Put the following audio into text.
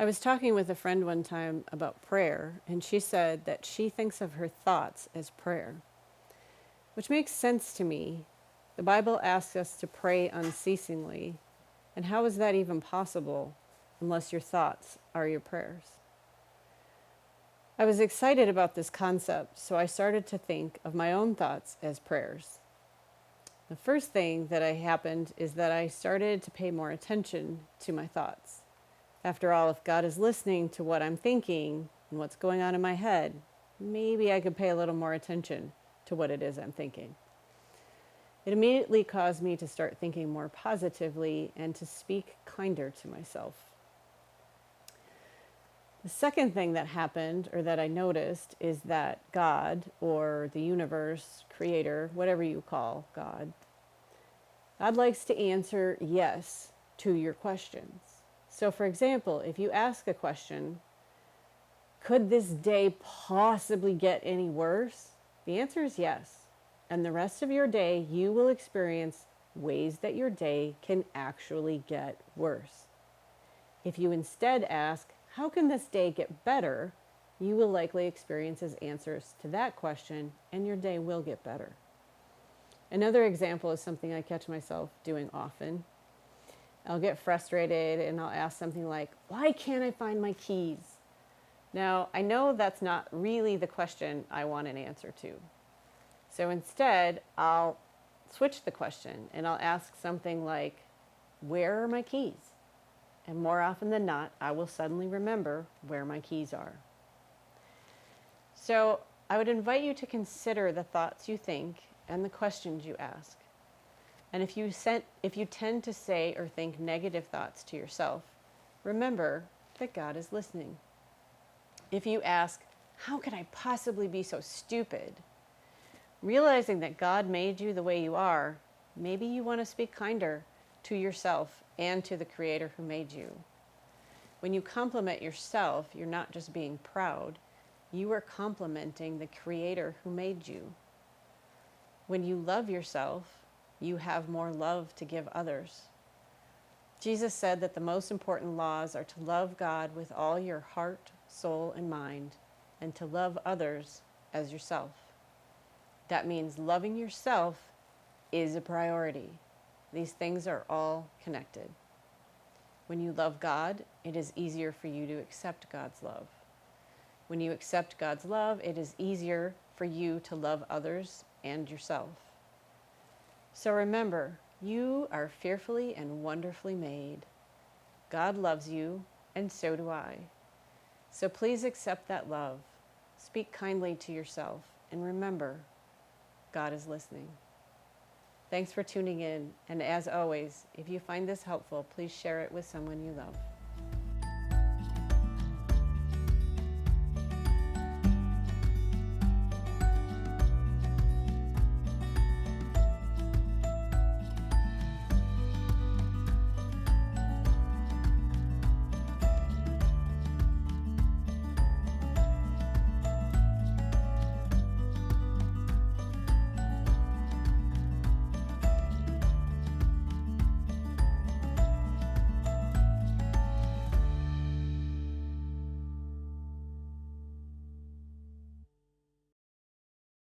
I was talking with a friend one time about prayer, and she said that she thinks of her thoughts as prayer, which makes sense to me. The Bible asks us to pray unceasingly, and how is that even possible unless your thoughts are your prayers? I was excited about this concept, so I started to think of my own thoughts as prayers. The first thing that happened is that I started to pay more attention to my thoughts. After all, if God is listening to what I'm thinking and what's going on in my head, maybe I could pay a little more attention to what it is I'm thinking. It immediately caused me to start thinking more positively and to speak kinder to myself. The second thing that happened, or that I noticed, is that God, or the universe, creator, whatever you call God, God likes to answer yes to your questions. So for example, if you ask a question, could this day possibly get any worse? The answer is yes. And the rest of your day, you will experience ways that your day can actually get worse. If you instead ask, how can this day get better? You will likely experience as answers to that question, and your day will get better. Another example is something I catch myself doing often. I'll get frustrated and I'll ask something like, why can't I find my keys? Now, I know that's not really the question I want an answer to. So instead, I'll switch the question and I'll ask something like, where are my keys? And more often than not, I will suddenly remember where my keys are. So I would invite you to consider the thoughts you think and the questions you ask. And if you tend to say or think negative thoughts to yourself, remember that God is listening. If you ask, how could I possibly be so stupid? Realizing that God made you the way you are, maybe you want to speak kinder to yourself and to the Creator who made you. When you compliment yourself, you're not just being proud, you are complimenting the Creator who made you. When you love yourself, you have more love to give others. Jesus said that the most important laws are to love God with all your heart, soul, and mind, and to love others as yourself. That means loving yourself is a priority. These things are all connected. When you love God, it is easier for you to accept God's love. When you accept God's love, it is easier for you to love others and yourself. So remember, you are fearfully and wonderfully made. God loves you, and so do I. So please accept that love. Speak kindly to yourself, and remember, God is listening. Thanks for tuning in, and as always, if you find this helpful, please share it with someone you love.